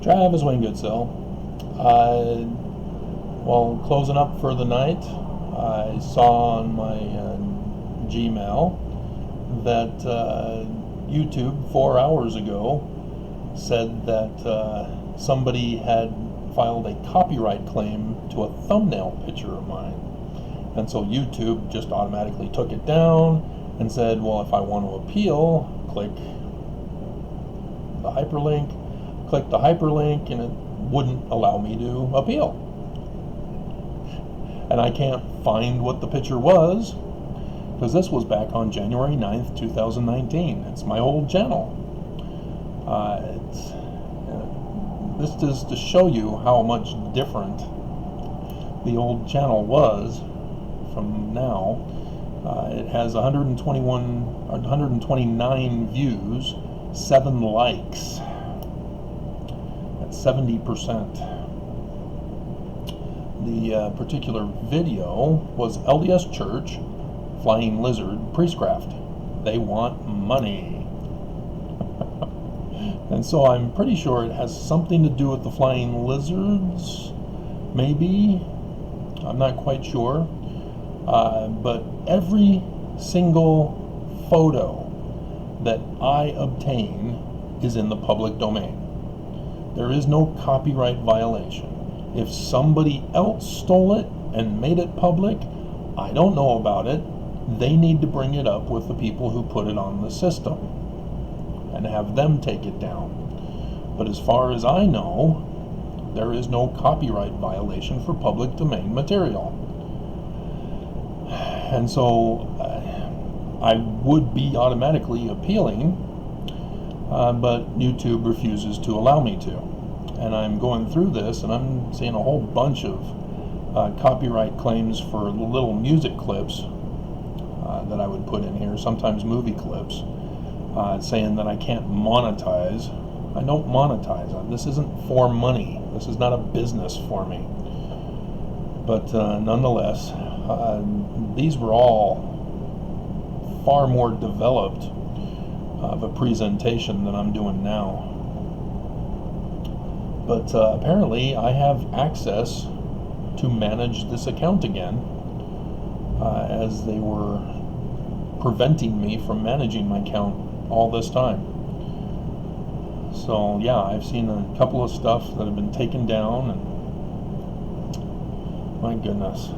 Travis Wayne Goodsell. Well, closing up for the night, I saw on my Gmail that YouTube 4 hours ago said that somebody had filed a copyright claim to a thumbnail picture of mine. And so YouTube just automatically took it down and said, well, if I want to appeal, click the hyperlink, and it wouldn't allow me to appeal. And I can't find what the picture was, because this was back on January 9th, 2019. It's my old channel. This is to show you how much different the old channel was from now. It has 129 views, 7 likes. That's 70%. The particular video was LDS Church Flying Lizard Priestcraft. They want money. And so I'm pretty sure it has something to do with the flying lizards, maybe. I'm not quite sure. But every single photo that I obtain is in the public domain. There is no copyright violation. If somebody else stole it and made it public, I don't know about it. They need to bring it up with the people who put it on the system and have them take it down. But as far as I know, there is no copyright violation for public domain material. And so I would be automatically appealing, but YouTube refuses to allow me to. And I'm going through this, and I'm seeing a whole bunch of copyright claims for little music clips that I would put in here, sometimes movie clips, saying that I can't monetize. I don't monetize. This isn't for money. This is not a business for me. But nonetheless, these were all far more developed of a presentation than I'm doing now. But apparently I have access to manage this account again, as they were preventing me from managing my account all this time. So yeah, I've seen a couple of stuff that have been taken down, and my goodness.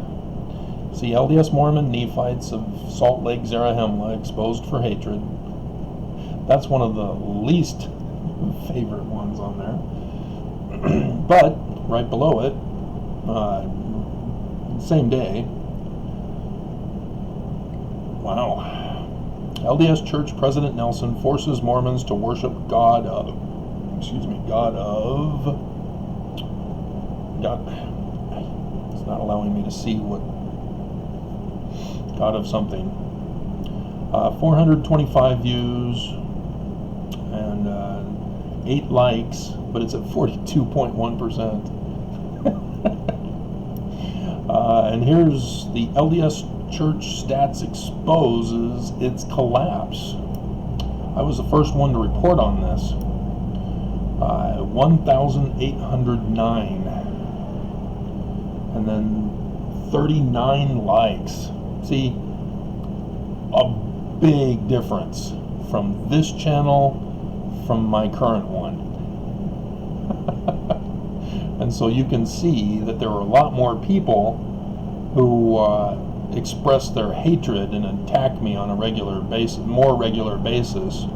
See, LDS Mormon Nephites of Salt Lake, Zarahemla exposed for hatred. That's one of the least favorite ones on there. But right below it, same day, wow, LDS Church President Nelson forces Mormons to worship God of, it's not allowing me to see what, God of something. 425 views and 8 likes, but it's at 42.1%. And here's the LDS Church Stats exposes its collapse. I was the first one to report on this. 1,809. And then 39 likes. See, a big difference from this channel from my current one. And so you can see that there are a lot more people who express their hatred and attack me on a regular basis, more regular basis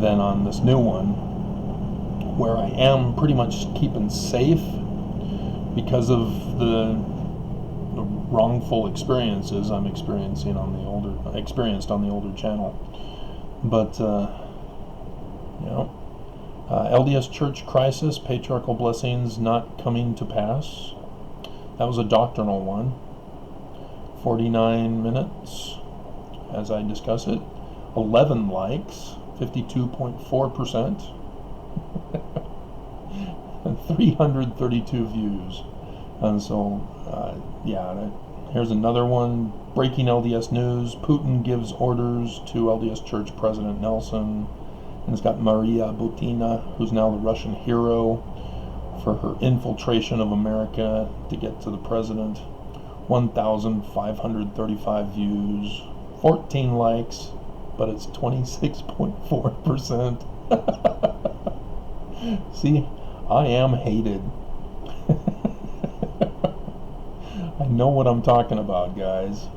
than on this new one, where I am pretty much keeping safe because of the wrongful experiences I'm experiencing on the older channel. But LDS Church crisis, patriarchal blessings not coming to pass. That was a doctrinal one. 49 minutes as I discuss it. 11 likes, 52.4%. And 332 views. And so, here's another one. Breaking LDS news. Putin gives orders to LDS Church President Nelson. And it's got Maria Butina, who's now the Russian hero for her infiltration of America to get to the president. 1,535 views, 14 likes, but it's 26.4%. See, I am hated. I know what I'm talking about, guys.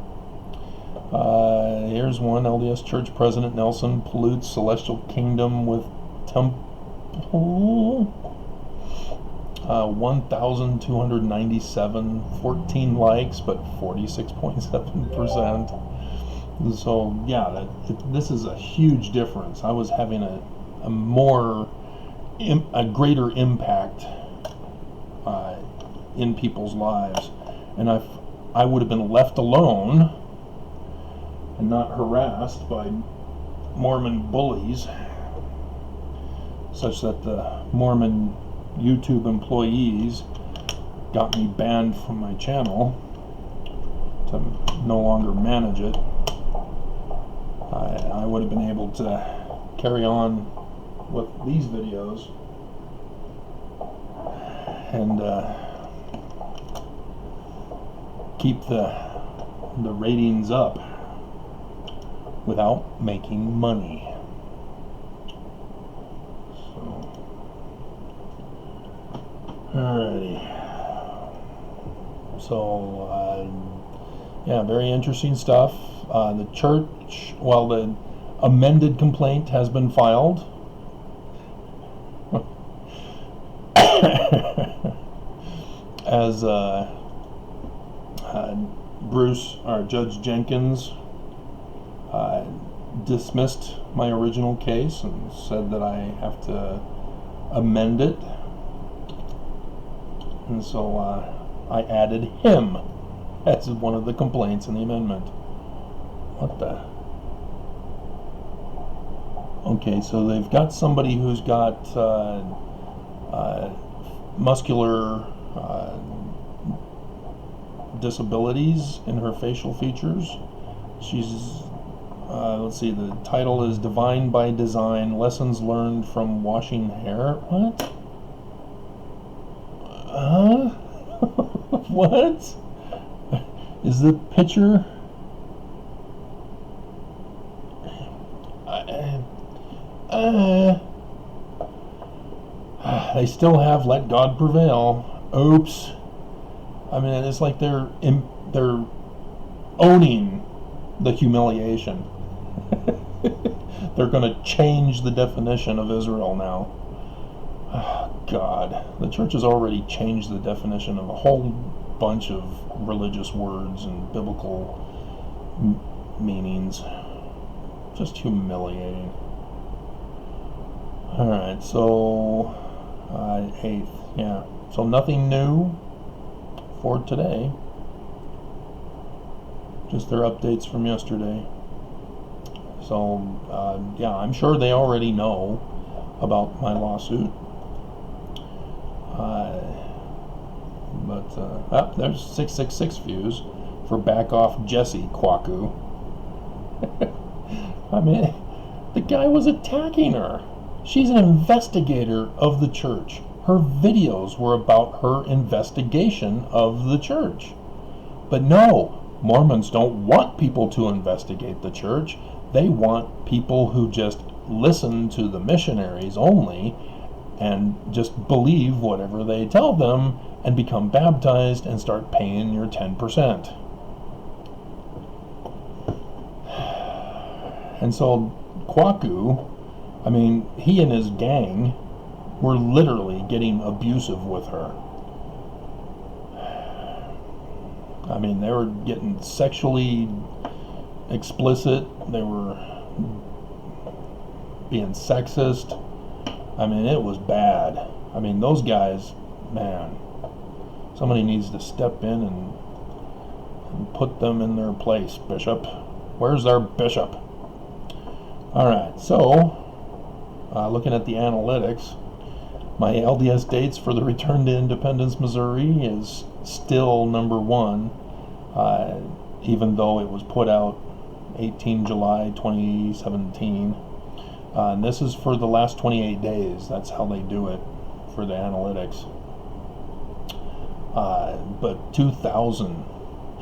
Here's one. LDS Church President Nelson pollutes celestial kingdom with temple. 1,297, 14 likes, but 46.7%. So yeah, this is a huge difference. I was having a greater impact in people's lives, and I would have been left alone and not harassed by Mormon bullies, such that the Mormon YouTube employees got me banned from my channel to no longer manage it. I would have been able to carry on with these videos and keep the ratings up without making money. Alrighty. So, yeah, very interesting stuff. The church, well, the amended complaint has been filed. As Bruce, or Judge Jenkins, dismissed my original case and said that I have to amend it. And so I added him as one of the complaints in the amendment. What the? Okay, so they've got somebody who's got muscular disabilities in her facial features. She's, let's see, the title is Divine by Design, Lessons Learned from Washing Hair. What? What? Is the picture? They still have Let God Prevail. Oops. I mean, it's like they're owning the humiliation. They're going to change the definition of Israel now. Oh, God, the church has already changed the definition of a whole bunch of religious words and biblical meanings. Just humiliating. Alright, so 8th, yeah. So nothing new for today. Just their updates from yesterday. So, yeah, I'm sure they already know about my lawsuit. But there's 666 views for back off Jesse Kwaku. I mean, the guy was attacking her. She's an investigator of the church. Her videos were about her investigation of the church. But no, Mormons don't want people to investigate the church. They want people who just listen to the missionaries only and just believe whatever they tell them and become baptized and start paying your 10%. And so Kwaku, I mean, he and his gang were literally getting abusive with her. I mean, they were getting sexually explicit. They were being sexist. I mean, it was bad. I mean, those guys, man, somebody needs to step in and put them in their place, Bishop. Where's our bishop? Alright, so, looking at the analytics, my LDS dates for the return to Independence, Missouri is still number 1, even though it was put out 18 July 2017. And this is for the last 28 days. That's how they do it for the analytics. But 2,000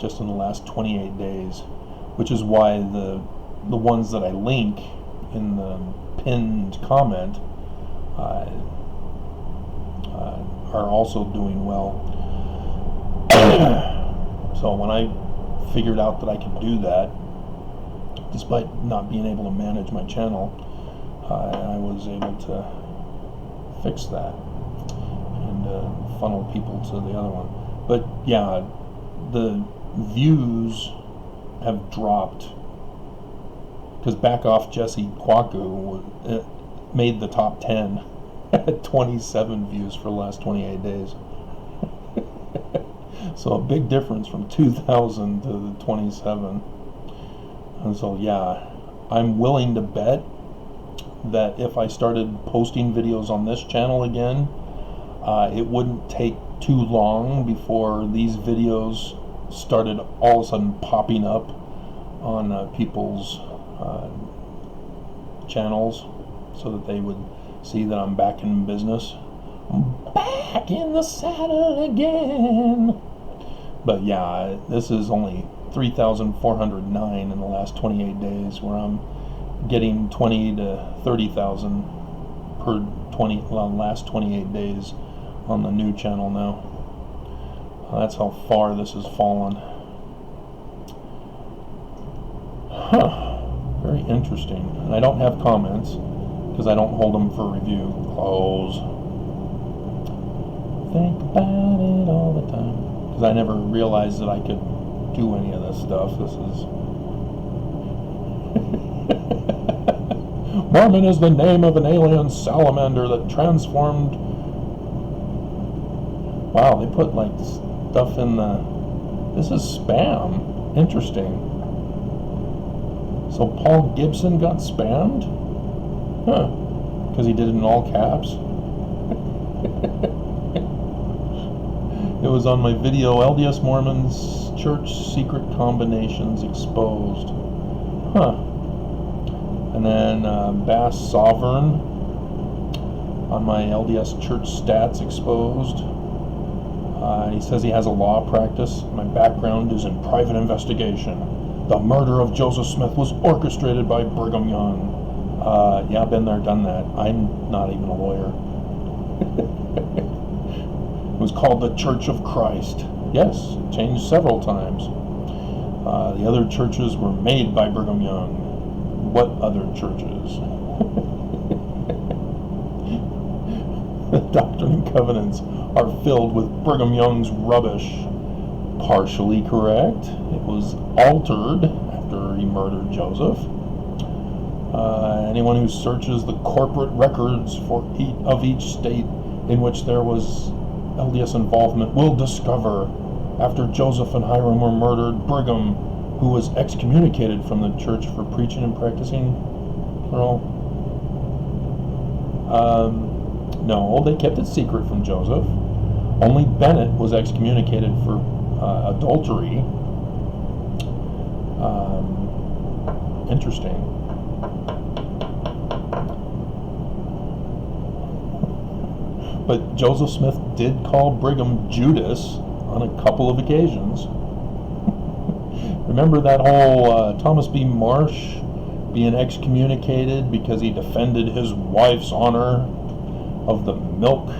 just in the last 28 days, which is why the ones that I link in the pinned comment are also doing well. So when I figured out that I could do that, despite not being able to manage my channel, I was able to fix that and funnel people to the other one. But yeah, the views have dropped because Back Off Jesse Kwaku made the top 10 at 27 views for the last 28 days. So a big difference from 2,000 to the 27. And so yeah, I'm willing to bet that if I started posting videos on this channel again, it wouldn't take too long before these videos started all of a sudden popping up on people's channels, so that they would see that I'm back in business. I'm back in the saddle again. But yeah, this is only 3,409 in the last 28 days, where I'm getting 20 to 30,000 per last 28 days on the new channel now. That's how far this has fallen. Very interesting. And I don't have comments because I don't hold them for review. Close. Think about it all the time, because I never realized that I could do any of this stuff. This is Mormon is the name of an alien salamander that transformed. Wow, they put like stuff in the. This is spam. Interesting. So Paul Gibson got spammed? Huh. Because he did it in all caps? It was on my video, LDS Mormons Church Secret Combinations Exposed. Huh. And then Bass Sovereign on my LDS Church Stats Exposed. He says he has a law practice. My background is in private investigation. The murder of Joseph Smith was orchestrated by Brigham Young. Yeah, been there, done that. I'm not even a lawyer. It was called the Church of Christ. Yes, changed several times. The other churches were made by Brigham Young. What other churches? The Doctrine and Covenants are filled with Brigham Young's rubbish. Partially correct. It was altered after he murdered Joseph. Anyone who searches the corporate records of each state in which there was LDS involvement will discover, after Joseph and Hiram were murdered, Brigham, who was excommunicated from the church for preaching and practicing, no, they kept it secret from Joseph. Only Bennett was excommunicated for adultery. Interesting. But Joseph Smith did call Brigham Judas on a couple of occasions. Remember that whole Thomas B. Marsh being excommunicated because he defended his wife's honor of the milk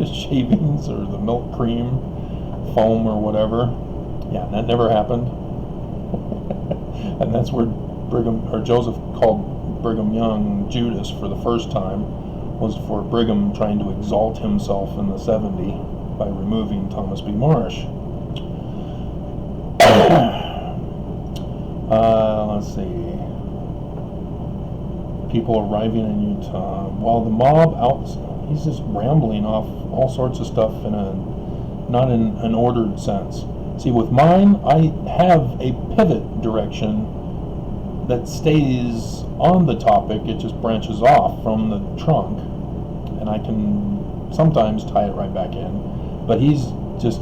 shavings or the milk cream foam or whatever? Yeah, that never happened. And that's where Joseph called Brigham Young Judas for the first time, was for Brigham trying to exalt himself in the 70 by removing Thomas B. Marsh. Let's see. People arriving in Utah. While the mob he's just rambling off all sorts of stuff not in an ordered sense. See, with mine, I have a pivot direction that stays on the topic. It just branches off from the trunk, and I can sometimes tie it right back in. But he's just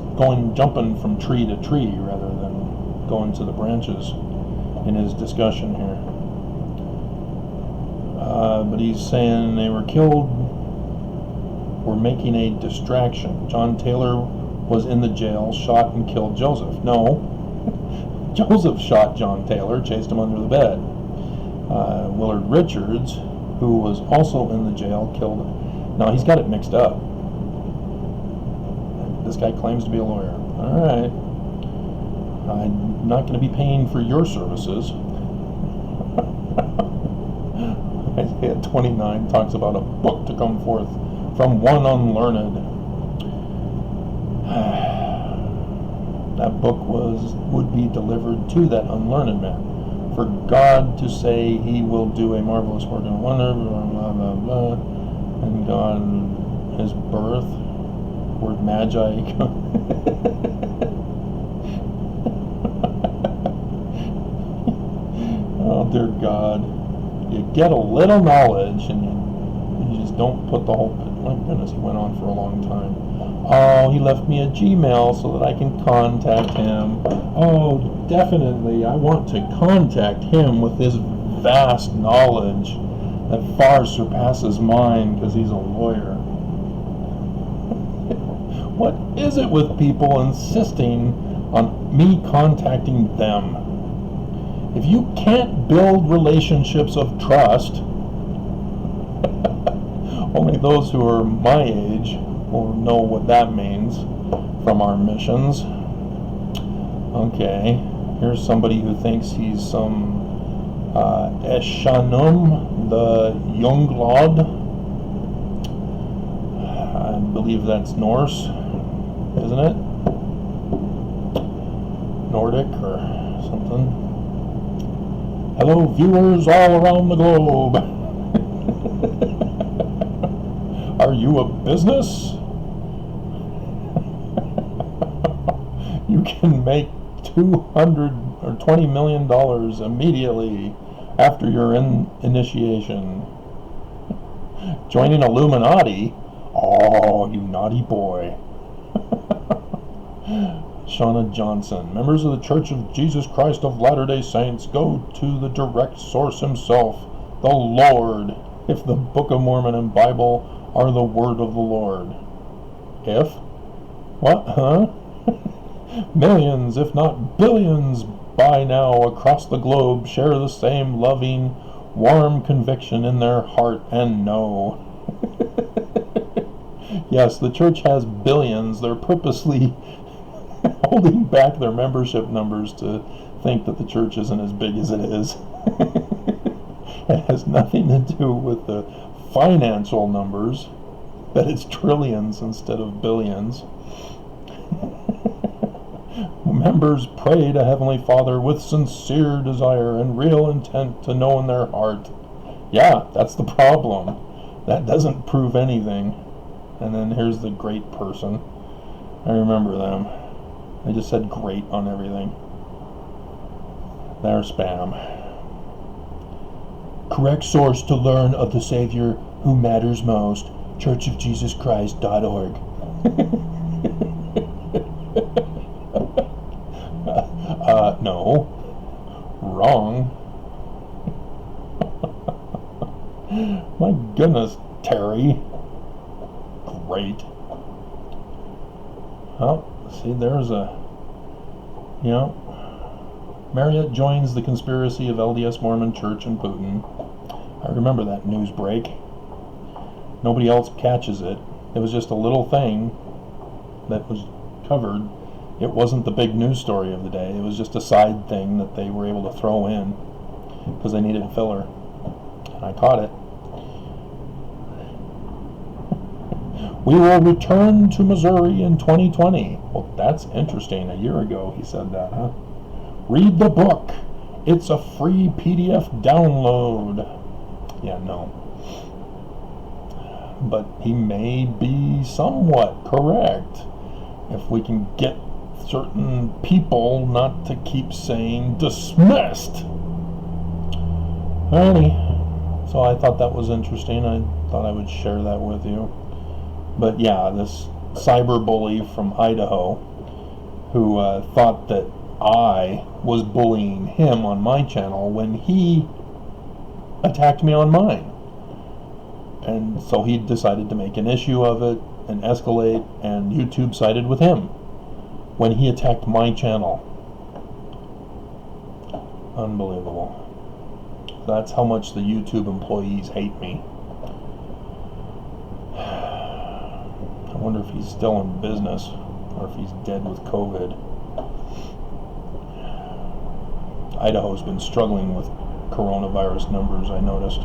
jumping from tree to tree rather than going to the branches in his discussion here. But he's saying they were killed for making a distraction. John Taylor was in the jail, shot and killed Joseph. No, Joseph shot John Taylor, chased him under the bed. Willard Richards, who was also in the jail, killed him. No, he's got it mixed up. This guy claims to be a lawyer. All right. I'm not going to be paying for your services. Isaiah 29 talks about a book to come forth from one unlearned. That book would be delivered to that unlearned man. For God to say he will do a marvelous work and wonder, blah, blah, blah, blah. And God, his birth, word magi. Oh, dear God. You get a little knowledge and you just don't put the whole... My goodness, he went on for a long time. Oh, he left me a Gmail so that I can contact him. Oh, definitely, I want to contact him with his vast knowledge that far surpasses mine because he's a lawyer. What is it with people insisting on me contacting them? If you can't build relationships of trust, only those who are my age will know what that means from our missions. Okay, here's somebody who thinks he's some Eshanum, the Younglod. I believe that's Norse, isn't it? Nordic or something. Hello, viewers all around the globe. Are you a business? You can make $200 or $20 million immediately after your initiation. Joining Illuminati? Oh, you naughty boy. Shauna Johnson. Members of the Church of Jesus Christ of Latter-day Saints go to the direct source himself, the Lord, if the Book of Mormon and Bible are the word of the Lord. If? What? Huh? Millions, if not billions, by now across the globe share the same loving, warm conviction in their heart and know. Yes, the church has billions. They're purposely holding back their membership numbers to think that the church isn't as big as it is. It has nothing to do with the financial numbers, that it's trillions instead of billions. Members pray to Heavenly Father with sincere desire and real intent to know in their heart. Yeah, that's the problem. That doesn't prove anything. And then here's the great person. I remember them. They just said great on everything. They're spam. Correct source to learn of the Savior who matters most. churchofjesuschrist.org. No. Wrong. My goodness, Terry. Great. Well, see, there's a... You know, Marriott joins the conspiracy of LDS Mormon Church and Putin. I remember that news break. Nobody else catches it. It was just a little thing that was covered. It wasn't the big news story of the day. It was just a side thing that they were able to throw in because they needed filler. And I caught it. We will return to Missouri in 2020. Well, that's interesting. A year ago he said that, huh? Read the book. It's a free PDF download. Yeah, no. But he may be somewhat correct if we can get certain people not to keep saying dismissed. Alrighty. So I thought that was interesting. I thought I would share that with you. But yeah, this cyber bully from Idaho who thought that I was bullying him on my channel when he attacked me on mine. And so he decided to make an issue of it and escalate, and YouTube sided with him when he attacked my channel. Unbelievable. That's how much the YouTube employees hate me. I wonder if he's still in business or if he's dead with COVID. Idaho's been struggling with coronavirus numbers, I noticed.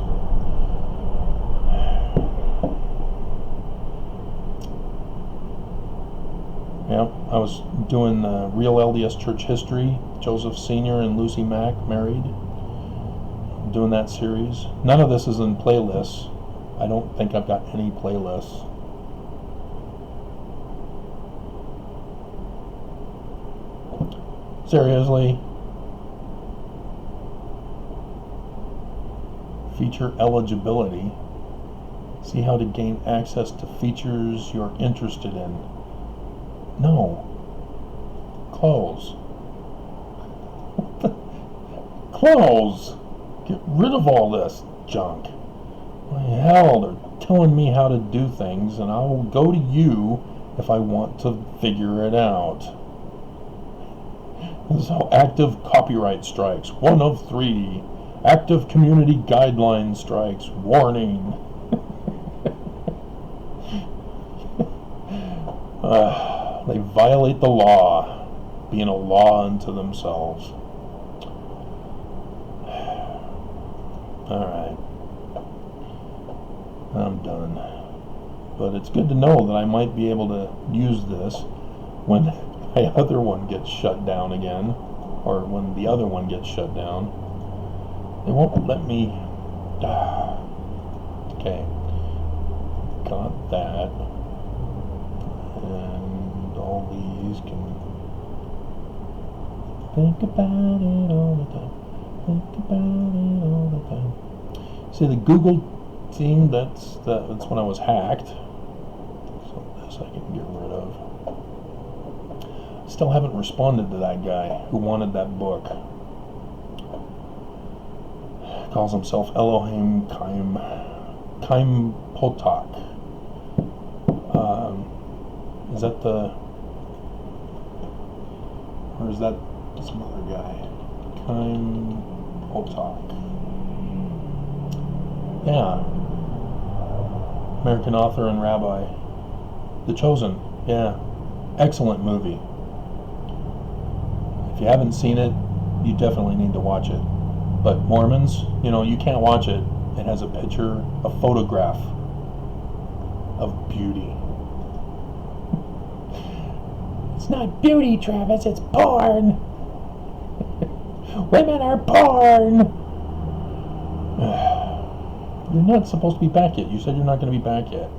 Yeah, I was doing Real LDS Church History, Joseph Sr. and Lucy Mack married. I'm doing that series. None of this is in playlists. I don't think I've got any playlists. Seriously? Feature eligibility. See how to gain access to features you're interested in. No. Close. Close. Get rid of all this junk. Why hell, they're telling me how to do things, and I will go to you if I want to figure it out. This is how active copyright strikes. 1 of 3. Active community guideline strikes. Warning. They violate the law, being a law unto themselves. Alright. I'm done. But it's good to know that I might be able to use this when my other one gets shut down again, or when the other one gets shut down. They won't let me. Okay. Got that. And all these can think about it all the time. Think about it all the time. See, the Google thing, that's when I was hacked. So this I can get rid of. Still haven't responded to that guy who wanted that book. Calls himself Elohim Kaim Potok. Is that the... Or is that some other guy? Kaim Potok. Yeah. American author and rabbi. The Chosen. Yeah. Excellent movie. If you haven't seen it, you definitely need to watch it. But Mormons, you can't watch it. It has a picture, a photograph of beauty. It's not beauty, Travis, it's porn. Women are porn. You're not supposed to be back yet. You said you're not going to be back yet.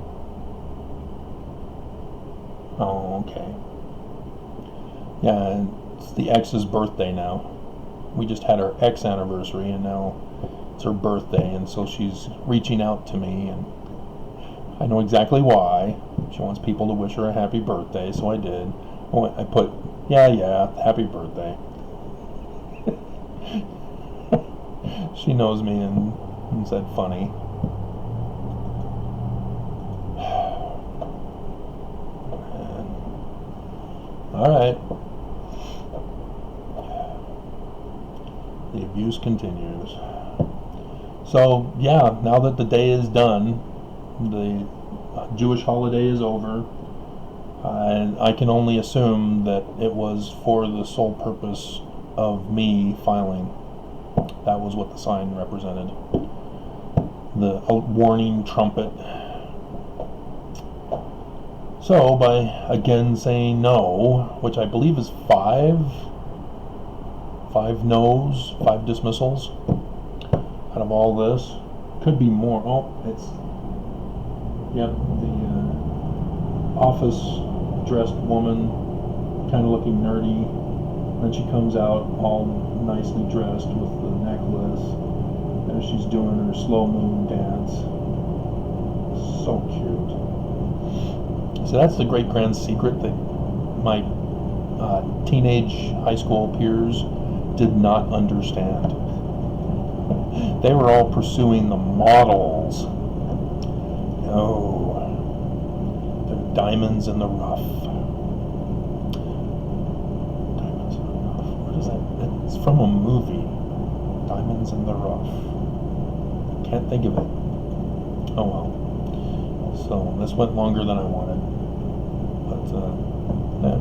Oh, okay. Yeah, it's the ex's birthday now. We just had our ex anniversary, and now it's her birthday, and so she's reaching out to me, and I know exactly why. She wants people to wish her a happy birthday, so I did. I put, yeah, happy birthday. She knows me and said funny. Alright. The abuse continues. So, yeah, now that the day is done, the Jewish holiday is over, I can only assume that it was for the sole purpose of me filing. That was what the sign represented. The warning trumpet. So, by again saying no, which I believe is 5 no's, 5 dismissals out of all this. Could be more. Oh, it's, yep, the office-dressed woman, kind of looking nerdy. Then she comes out all nicely dressed with the necklace, and she's doing her slow moon dance. So cute. So that's the great grand secret that my teenage high school peers did not understand. They were all pursuing the models. No, they're diamonds in the rough. Diamonds in the rough. What is that? It's from a movie. Diamonds in the rough. Can't think of it. Oh well. So this went longer than I wanted, but yeah,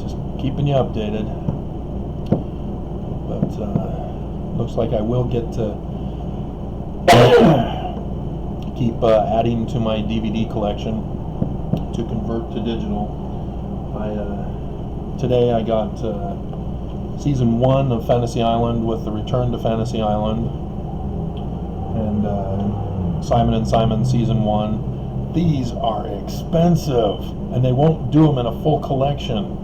just keeping you updated. But looks like I will get to keep adding to my DVD collection to convert to digital. Today I got season 1 of Fantasy Island with the Return to Fantasy Island, and Simon & Simon season 1. These are expensive, and they won't do them in a full collection.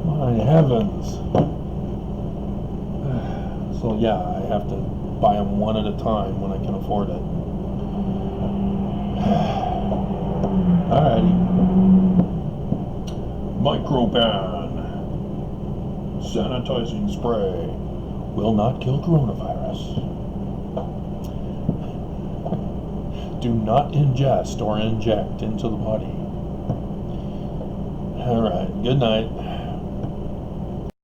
My heavens. So yeah, I have to buy them one at a time when I can afford it. Alrighty. Microban. Sanitizing spray will not kill coronavirus. Do not ingest or inject into the body. Alright, good night.